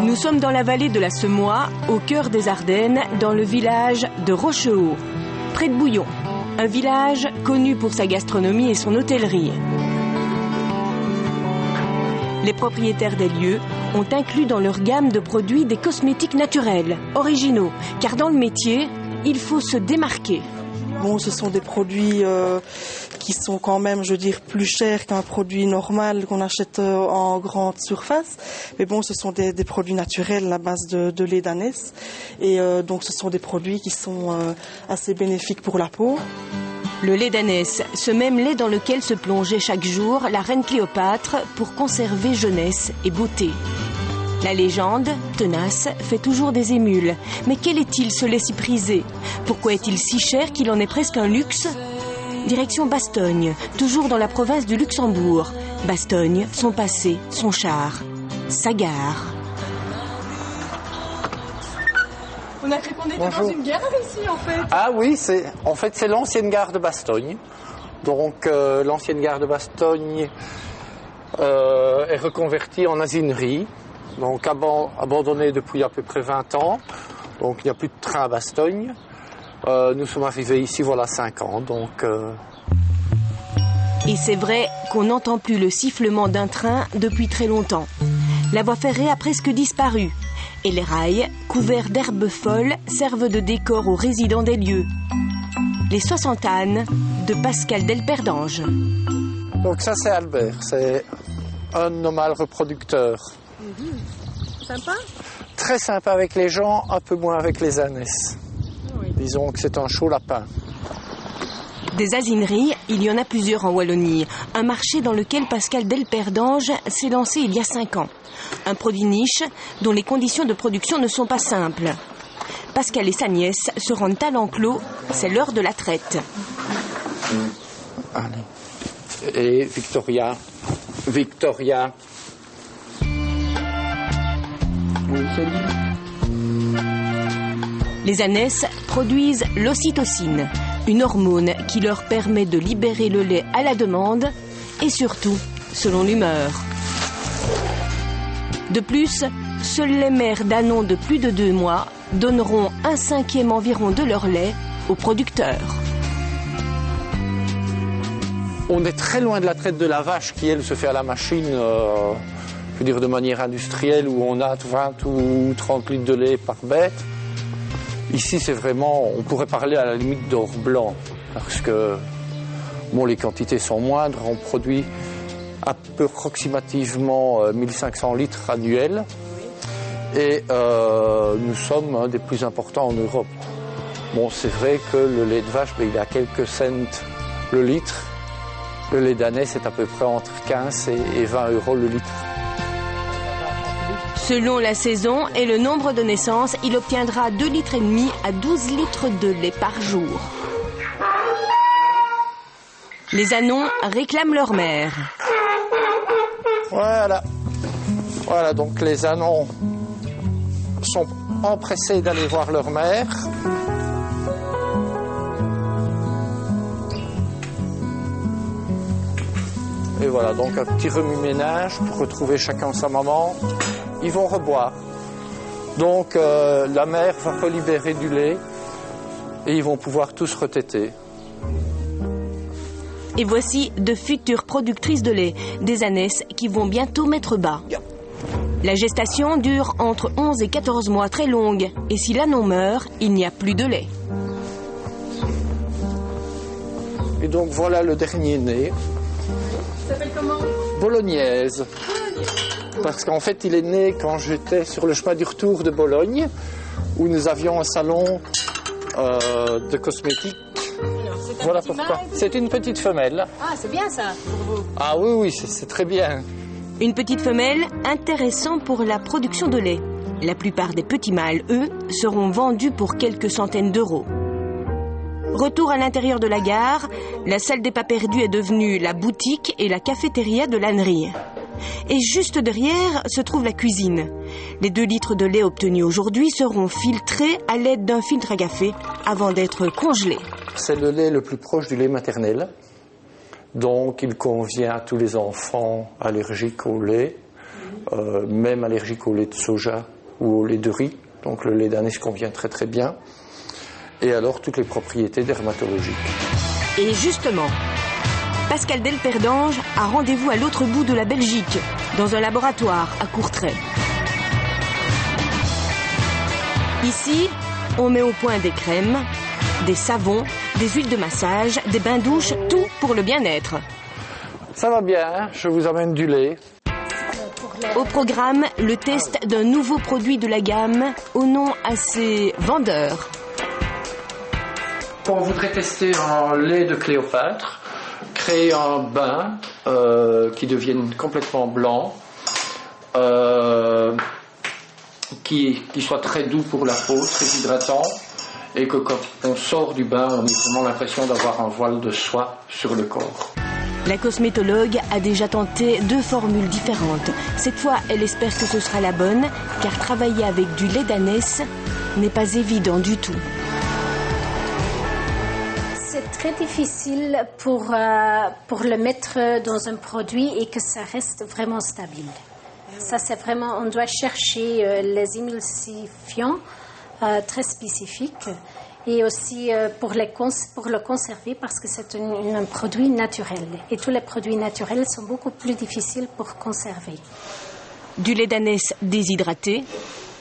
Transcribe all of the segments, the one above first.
Nous sommes dans la vallée de la Semois, au cœur des Ardennes, dans le village de Rochehaut, près de Bouillon. Un village connu pour sa gastronomie et son hôtellerie. Les propriétaires des lieux ont inclus dans leur gamme de produits des cosmétiques naturels, originaux, car dans le métier, il faut se démarquer. Bon, ce sont des produits qui sont quand même, je veux dire, plus chers qu'un produit normal qu'on achète en grande surface. Mais bon, ce sont des produits naturels à base de lait d'ânesse. Et donc, ce sont des produits qui sont assez bénéfiques pour la peau. Le lait d'ânesse, ce même lait dans lequel se plongeait chaque jour la reine Cléopâtre pour conserver jeunesse et beauté. La légende, tenace, fait toujours des émules. Mais quel est-il ce lait si prisé? Pourquoi est-il si cher qu'il en est presque un luxe? Direction Bastogne, toujours dans la province du Luxembourg. Bastogne, son passé, son char, sa gare. On a cru qu'on était dans une gare ici, en fait. Ah oui, c'est l'ancienne gare de Bastogne. Donc l'ancienne gare de Bastogne est reconvertie en asinerie. Donc abandonnée depuis à peu près 20 ans. Donc il n'y a plus de train à Bastogne. Nous sommes arrivés ici voilà 5 ans. Et c'est vrai qu'on n'entend plus le sifflement d'un train depuis très longtemps. La voie ferrée a presque disparu. Et les rails, couverts d'herbes folles, servent de décor aux résidents des lieux. Les 60 ânes de Pascal Delperdange. Donc ça c'est Albert, c'est un de nos mâles reproducteurs. Sympa? Très sympa avec les gens, un peu moins avec les ânesses. Oui. Disons que c'est un chaud lapin. Des asineries, il y en a plusieurs en Wallonie. Un marché dans lequel Pascal Delperdange s'est lancé il y a 5 ans. Un produit niche dont les conditions de production ne sont pas simples. Pascal et sa nièce se rendent à l'enclos. C'est l'heure de la traite. Allez. Et Victoria. Les ânesses produisent l'ocytocine, une hormone qui leur permet de libérer le lait à la demande et surtout selon l'humeur. De plus, seules les mères d'ânons de plus de 2 mois donneront 1/5 environ de leur lait aux producteurs. On est très loin de la traite de la vache qui, elle, se fait à la machine, je veux dire de manière industrielle, où on a 20 ou 30 litres de lait par bête. Ici, c'est vraiment, on pourrait parler à la limite d'or blanc, parce que bon, les quantités sont moindres, on produit approximativement 1500 litres annuels, et nous sommes un des plus importants en Europe. Bon, c'est vrai que le lait de vache, il est à quelques cents le litre. Le lait d'ânesse est à peu près entre 15 et 20 euros le litre. Selon la saison et le nombre de naissances, il obtiendra 2,5 litres à 12 litres de lait par jour. Les ânons réclament leur mère. Voilà. Voilà, donc les ânons sont empressés d'aller voir leur mère. Et voilà, donc un petit remue-ménage pour retrouver chacun sa maman. Ils vont reboire. Donc la mère va relibérer du lait et ils vont pouvoir tous retéter. Et voici de futures productrices de lait, des ânesses qui vont bientôt mettre bas. La gestation dure entre 11 et 14 mois, très longue. Et si l'anon meurt, il n'y a plus de lait. Et donc voilà le dernier né. Ça s'appelle comment? Bolognaise. Parce qu'en fait, il est né quand j'étais sur le chemin du retour de Bologne, où nous avions un salon de cosmétiques. Voilà pourquoi. C'est une petite femelle. Ah, c'est bien ça, pour vous. Ah oui, c'est très bien. Une petite femelle, intéressant pour la production de lait. La plupart des petits mâles, eux, seront vendus pour quelques centaines d'euros. Retour à l'intérieur de la gare, la salle des pas perdus est devenue la boutique et la cafétéria de l'ânerie. Et juste derrière se trouve la cuisine. Les 2 litres de lait obtenus aujourd'hui seront filtrés à l'aide d'un filtre à café avant d'être congelés. C'est le lait le plus proche du lait maternel. Donc il convient à tous les enfants allergiques au lait, même allergiques au lait de soja ou au lait de riz. Donc le lait d'ânesse convient très très bien. Et alors toutes les propriétés dermatologiques. Et justement, Pascal Delperdange a rendez-vous à l'autre bout de la Belgique, dans un laboratoire à Courtrai. Ici, on met au point des crèmes, des savons, des huiles de massage, des bains-douches, tout pour le bien-être. Ça va bien, je vous amène du lait. Au programme, le test d'un nouveau produit de la gamme au nom assez vendeur. On voudrait tester un lait de Cléopâtre, créer un bain qui devienne complètement blanc, qui soit très doux pour la peau, très hydratant, et que quand on sort du bain, on ait vraiment l'impression d'avoir un voile de soie sur le corps. La cosmétologue a déjà tenté 2 formules différentes. Cette fois, elle espère que ce sera la bonne, car travailler avec du lait d'ânesse n'est pas évident du tout. C'est très difficile pour le mettre dans un produit et que ça reste vraiment stable. Ça, c'est vraiment, on doit chercher les émulsifiants très spécifiques et aussi pour le conserver parce que c'est un produit naturel. Et tous les produits naturels sont beaucoup plus difficiles pour conserver. Du lait d'ânesse déshydraté,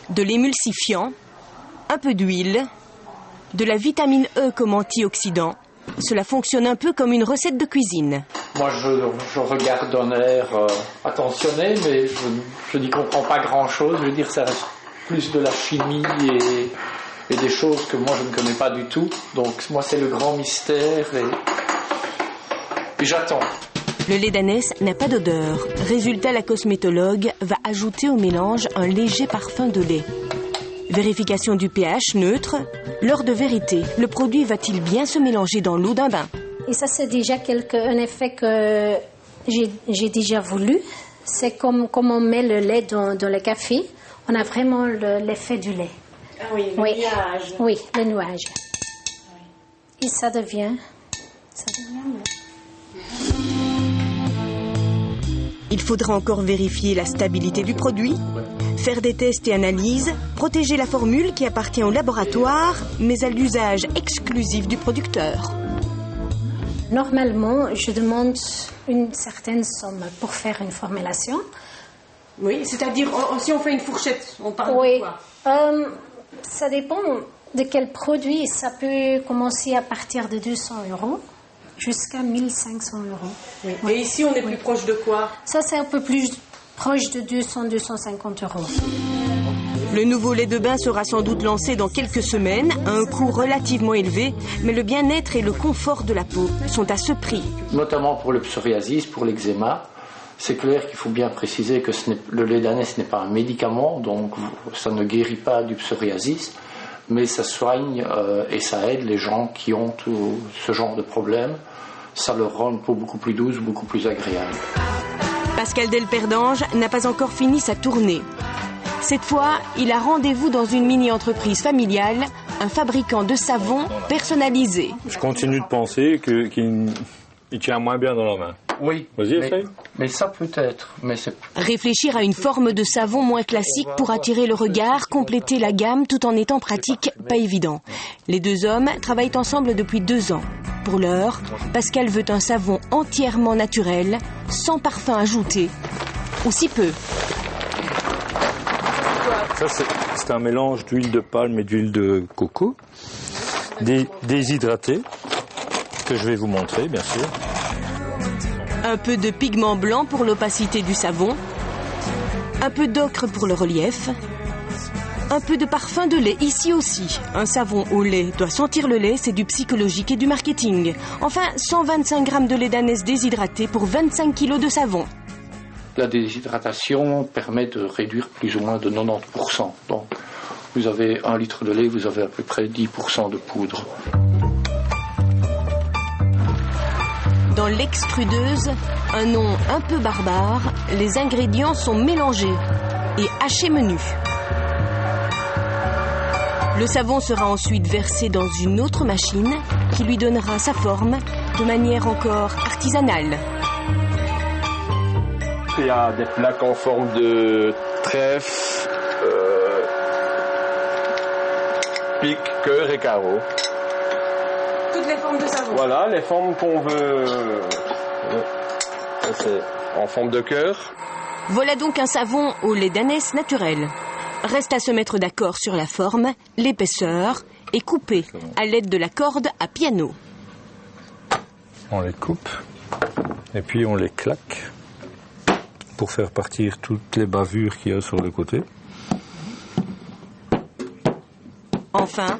de l'émulsifiant, un peu d'huile, de la vitamine E comme antioxydant. Cela fonctionne un peu comme une recette de cuisine. Moi, je regarde d'un air attentionné, mais je n'y comprends pas grand-chose. Je veux dire, ça reste plus de la chimie et des choses que moi, je ne connais pas du tout. Donc, moi, c'est le grand mystère et j'attends. Le lait d'ânesse n'a pas d'odeur. Résultat, la cosmétologue va ajouter au mélange un léger parfum de lait. Vérification du pH neutre. L'heure de vérité, le produit va-t-il bien se mélanger dans l'eau d'un bain? Et ça, c'est déjà un effet que j'ai déjà voulu. C'est comme on met le lait dans le café, on a vraiment l'effet du lait. Ah oui, le nuage. Oui, le nuage. Et ça devient Il faudra encore vérifier la stabilité du produit, faire des tests et analyses, protéger la formule qui appartient au laboratoire, mais à l'usage exclusif du producteur. Normalement, je demande une certaine somme pour faire une formulation. Oui, c'est-à-dire, si on fait une fourchette, on parle Oui, de quoi? Ça dépend de quel produit. Ça peut commencer à partir de 200 € jusqu'à 1500 €. Oui. Et ici, on est plus proche de quoi? Ça, c'est un peu plus proche de 200-250 €. Le nouveau lait de bain sera sans doute lancé dans quelques semaines, à un coût relativement élevé, mais le bien-être et le confort de la peau sont à ce prix. Notamment pour le psoriasis, pour l'eczéma. C'est clair qu'il faut bien préciser que le lait d'ânesse n'est pas un médicament, donc ça ne guérit pas du psoriasis, mais ça soigne et ça aide les gens qui ont tout ce genre de problème. Ça leur rend une peau beaucoup plus douce, beaucoup plus agréable. Pascal Delperdange n'a pas encore fini sa tournée. Cette fois, il a rendez-vous dans une mini-entreprise familiale, un fabricant de savon personnalisé. Je continue de penser qu'il tient moins bien dans la main. Oui, vas-y, essaye. Mais ça peut être. Mais c'est... Réfléchir à une forme de savon moins classique pour attirer le regard, compléter la gamme tout en étant pratique, pas évident. Les 2 hommes travaillent ensemble depuis 2 ans. Pour l'heure, Pascal veut un savon entièrement naturel, sans parfum ajouté, ou si peu. Ça, c'est un mélange d'huile de palme et d'huile de coco, déshydratée, que je vais vous montrer, bien sûr. Un peu de pigment blanc pour l'opacité du savon, un peu d'ocre pour le relief, un peu de parfum de lait ici aussi. Un savon au lait doit sentir le lait, c'est du psychologique et du marketing. Enfin, 125 grammes de lait d'ânesse déshydraté pour 25 kilos de savon. La déshydratation permet de réduire plus ou moins de 90%. Donc, vous avez 1 litre de lait, vous avez à peu près 10% de poudre. Dans l'extrudeuse, un nom un peu barbare, les ingrédients sont mélangés et hachés menu. Le savon sera ensuite versé dans une autre machine qui lui donnera sa forme de manière encore artisanale. Il y a des plaques en forme de trèfle, pic, cœur et carreau. Toutes les formes de savon. Voilà, les formes qu'on veut. Ça, c'est en forme de cœur. Voilà donc un savon au lait d'ânesse naturel. Reste à se mettre d'accord sur la forme, l'épaisseur et couper à l'aide de la corde à piano. On les coupe et puis on les claque pour faire partir toutes les bavures qu'il y a sur le côté. Enfin,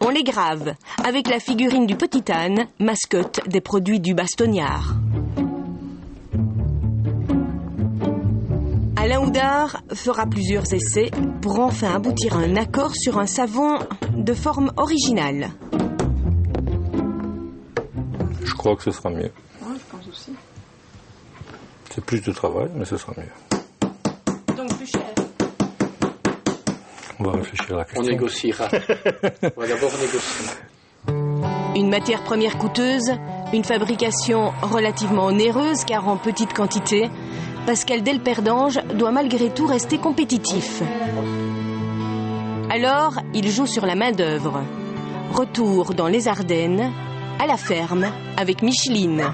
on les grave avec la figurine du petit âne, mascotte des produits du Bastognard. Alain Houdard fera plusieurs essais pour enfin aboutir à un accord sur un savon de forme originale. Je crois que ce sera mieux. Ouais, je pense aussi. C'est plus de travail, mais ce sera mieux. Donc plus cher. On va réfléchir à la question. On négociera. On va d'abord négocier. Une matière première coûteuse, une fabrication relativement onéreuse car en petite quantité, Pascal Delperdange doit malgré tout rester compétitif. Alors, il joue sur la main-d'œuvre. Retour dans les Ardennes, à la ferme, avec Micheline.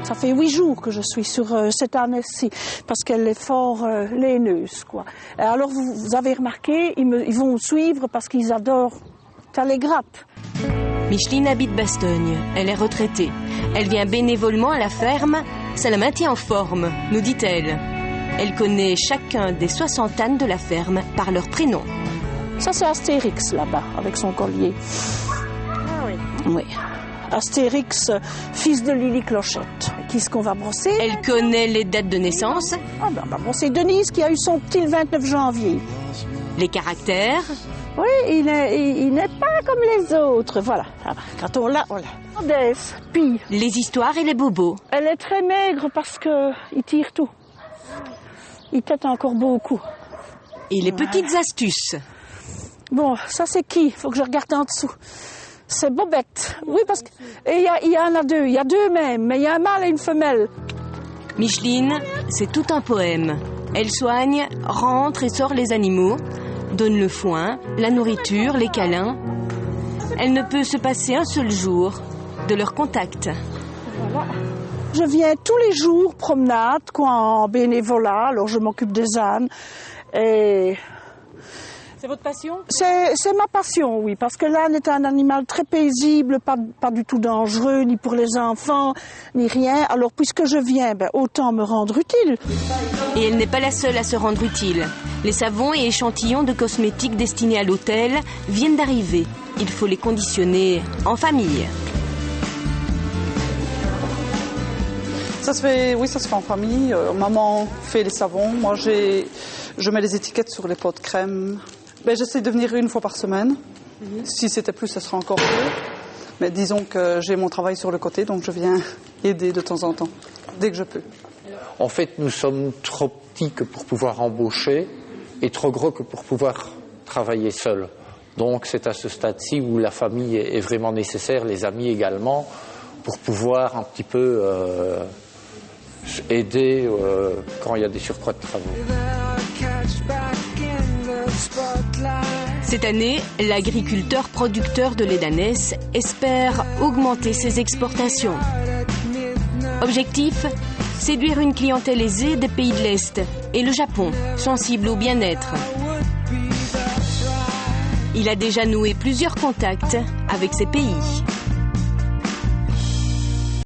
Ça fait 8 jours que je suis sur cette ânesse-ci, parce qu'elle est fort laineuse, quoi. Et alors, vous avez remarqué, ils vont suivre parce qu'ils adorent les grappes. Micheline habite Bastogne, elle est retraitée. Elle vient bénévolement à la ferme, ça la maintient en forme, nous dit-elle. Elle connaît chacun des 60 ânes de la ferme par leur prénom. Ça, c'est Astérix, là-bas, avec son collier. Ah oui. Oui. Astérix, fils de Lily Clochette. Qui est-ce qu'on va brosser? Elle connaît les dates de naissance. Ah ben, on va brosser Denise, qui a eu son petit le 29 janvier. Les caractères. Oui, il n'est pas comme les autres, voilà. Quand on l'a, voilà. Odesse, puis. Les histoires et les bobos. Elle est très maigre parce qu'il tire tout. Il tète encore beaucoup. Et les petites astuces. Bon, ça c'est qui? Il faut que je regarde en dessous. C'est Bobette. Oui, parce que il y en a deux. Il y a deux même, mais il y a un mâle et une femelle. Micheline, c'est tout un poème. Elle soigne, rentre et sort les animaux, donne le foin, la nourriture, les câlins. Elle ne peut se passer un seul jour de leur contact. Voilà. Je viens tous les jours promenade, quoi, en bénévolat. Alors je m'occupe des ânes. Et C'est votre passion? c'est ma passion, oui, parce que l'âne est un animal très paisible, pas du tout dangereux, ni pour les enfants, ni rien. Alors puisque je viens, autant me rendre utile. Et elle n'est pas la seule à se rendre utile. Les savons et échantillons de cosmétiques destinés à l'hôtel viennent d'arriver. Il faut les conditionner en famille. Ça se fait en famille. Maman fait les savons. Moi, je mets les étiquettes sur les pots de crème. J'essaie de venir une fois par semaine. Si c'était plus, ce serait encore mieux. Mais disons que j'ai mon travail sur le côté, donc je viens aider de temps en temps, dès que je peux. En fait, nous sommes trop petits que pour pouvoir embaucher et trop gros que pour pouvoir travailler seul. Donc c'est à ce stade-ci où la famille est vraiment nécessaire, les amis également, pour pouvoir un petit peu aider quand il y a des surcroît de travaux. Cette année, l'agriculteur producteur de lait d'ânesse espère augmenter ses exportations. Objectif, séduire une clientèle aisée des pays de l'Est et le Japon, sensible au bien-être. Il a déjà noué plusieurs contacts avec ces pays.